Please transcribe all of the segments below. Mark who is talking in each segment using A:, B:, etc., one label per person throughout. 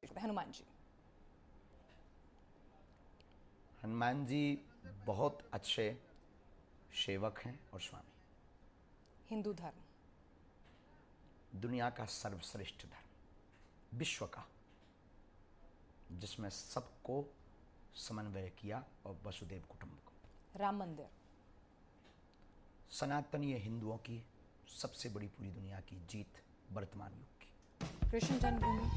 A: हनुमान जी।
B: हनुमान जी बहुत अच्छे सेवक हैं और स्वामी।
A: हिंदू धर्म।
B: दुनिया का सर्वश्रेष्ठ धर्म, विश्व का, जिसमें सबको समन्वय किया और वसुदेव कुटुंबकम।
A: राम मंदिर।
B: सनातनीय हिंदुओं की सबसे बड़ी पूरी दुनिया की जीत वर्तमान युग की।
A: कृष्ण जन्मभूमि।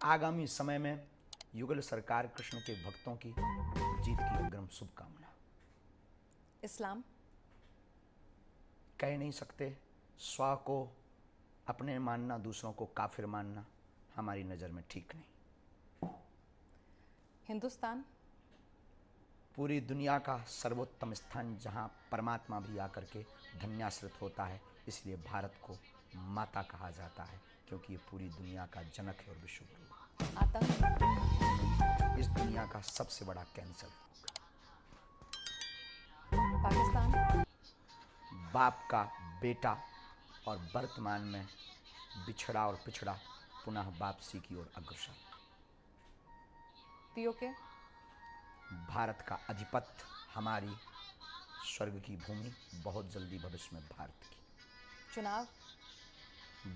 B: आगामी समय में युगल सरकार कृष्ण के भक्तों की जीत की अग्रिम शुभकामना।
A: इस्लाम।
B: कह नहीं सकते, स्व को अपने मानना, दूसरों को काफिर मानना हमारी नज़र में ठीक नहीं।
A: हिंदुस्तान।
B: पूरी दुनिया का सर्वोत्तम स्थान जहां परमात्मा भी आकर के धन्याश्रित होता है, इसलिए भारत को माता कहा जाता है, क्योंकि ये पूरी दुनिया का जनक है और विश्व गुरु।
A: आतंक।
B: इस दुनिया का सबसे बड़ा कैंसर।
A: पाकिस्तान।
B: बाप का बेटा और वर्तमान में बिछड़ा और पिछड़ा पुनः वापसी की ओर अग्रसर।
A: पीओके।
B: भारत का अधिपत्य, हमारी स्वर्ग की भूमि, बहुत जल्दी भविष्य में भारत की।
A: चुनाव।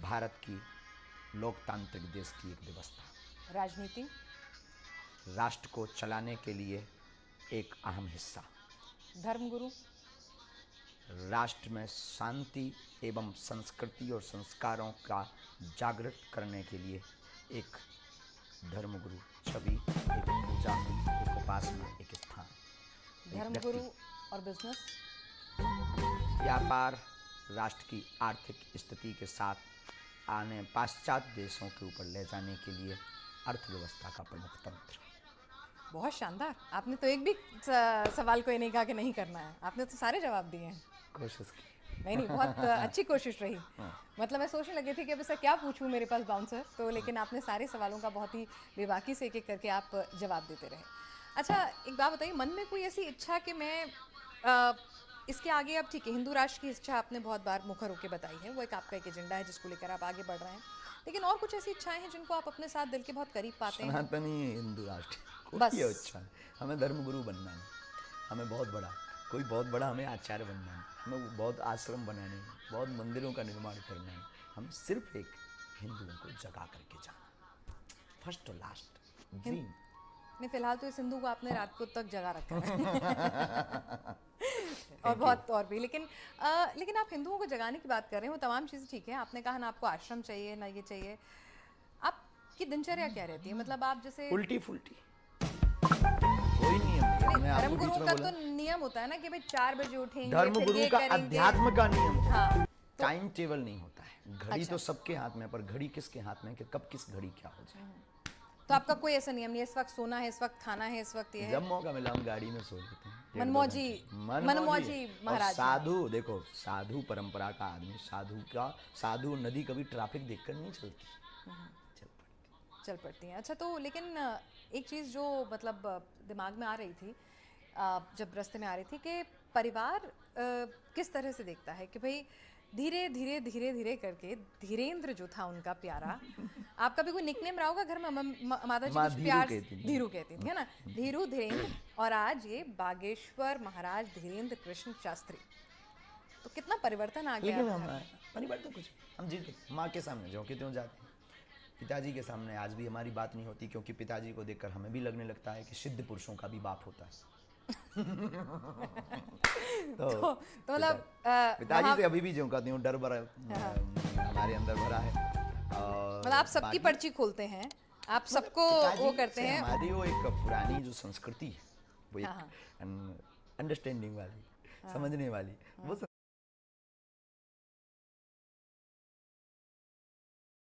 B: भारत की लोकतांत्रिक देश की एक व्यवस्था।
A: राजनीति।
B: राष्ट्र को चलाने के लिए एक अहम हिस्सा।
A: धर्मगुरु।
B: राष्ट्र में शांति एवं संस्कृति और संस्कारों का जागृत करने के लिए एक धर्मगुरु छवि, एक पूजा, एक उपासना, एक स्थान।
A: धर्मगुरु और बिजनेस।
B: व्यापार राष्ट्र की आर्थिक स्थिति के साथ आने पाश्चात्य देशों के ऊपर ले जाने के लिए अर्थव्यवस्था का प्रमुख तंत्र।
A: बहुत शानदार। आपने तो एक भी सवाल को ये नहीं कहा कि नहीं करना है, आपने तो सारे जवाब दिए हैं।
B: कोशिश की।
A: नहीं, बहुत अच्छी कोशिश रही। मतलब मैं सोचने लगी थी कि अब इससे क्या पूछूं, मेरे पास बाउंसर तो, लेकिन आपने सारे सवालों का बहुत ही बेबाकी से एक एक करके आप जवाब देते रहे। अच्छा, एक बात बताइए, मन में कोई ऐसी इच्छा कि मैं इसके आगे, अब ठीक है हिंदू राष्ट्र की इच्छा आपने बहुत बार मुखर होकर बताई है, वो एक आपका एक एजेंडा है जिसको लेकर आप आगे बढ़ रहे हैं, लेकिन और कुछ ऐसी इच्छाएं हैं जिनको आप अपने साथ दिल के बहुत करीब पाते हैं?
B: सनातनी हिंदू राष्ट्र
A: बस।
B: कोई इच्छा नहीं, हमें धर्मगुरु बनना है, हमें बहुत बड़ा, कोई बहुत बड़ा हमें आचार्य बनना है, हमें बहुत आश्रम बनाने हैं, बहुत मंदिरों का निर्माण करना है। हम सिर्फ एक हिंदुओं को जगा करके जाना, फर्स्ट और लास्ट ड्रीम।
A: नहीं, फिलहाल तो इस हिंदू को आपने रात को तक जगा रखा है और बहुत और भी, लेकिन आप हिंदुओं को जगाने की बात कर रहे हैं, वो तमाम चीज़ें ठीक है। आपने कहा ना आपको आश्रम चाहिए ना ये चाहिए, आपकी दिनचर्या क्या रहती है? मतलब आप जैसे
B: उल्टी फुल्टी, कोई नियम नहीं। हमने आपको बीच
A: धर्मगुरु
B: में
A: का
B: बोला,
A: तो नियम होता है ना कि भाई 4 बजे उठेंगे, फिर
B: धर्मगुरु
A: ये
B: का
A: करेंगे।
B: अध्यात्म का नियम होता है।
A: हाँ,
B: टाइम टेबल नहीं होता है। घड़ी
A: अच्छा।
B: तो सबके हाथ में, पर घड़ी किसके हाथ में कि कब किस घड़ी क्या हो जाए।
A: तो आपका कोई ऐसा नियम नहीं है, इस वक्त सोना है, इस वक्त खाना है, इस वक्त ये है?
B: जब मौका मिला हम गाड़ी में सो लेते हैं।
A: मनमौजी महाराज।
B: साधु, देखो साधु परंपरा का आदमी, साधु नदी कभी ट्रैफिक देखकर नहीं चलती,
A: चल पड़ती हैं। अच्छा, तो लेकिन एक चीज़ जो मतलब दिमाग में आ रही थी जब रास्ते में आ रही थी कि परिवार किस तरह से देखता है कि भाई धीरे धीरे धीरे धीरे करके धीरेन्द्र जो था उनका प्यारा, आपका भी कोई निकनेम रहा होगा घर में? माता जी कुछ प्यार धीरू कहती थी, है ना? धीरू, धीरेन्द्र, और आज ये बागेश्वर महाराज धीरेन्द्र कृष्ण शास्त्री। तो कितना परिवर्तन आ गया।
B: लेकिन परिवर्तन कुछ, हम जी माँ के सामने जो कि त्यों जाते हैं, पिताजी के सामने आज भी हमारी बात नहीं होती, क्योंकि पिताजी को देखकर हमें भी लगने लगता है कि सिद्ध पुरुषों का भी बाप होता है। तो
A: मतलब
B: पिताजी से अभी भी जो कहती हूँ, डर भरा हमारे अंदर भरा है। और
A: मतलब आप सबकी पर्ची खोलते हैं, आप सबको वो करते हैं।
B: हमारी वो एक पुरानी जो संस्कृति है, वो एक अंडरस्टैंडिंग वाली, समझने वाली, वो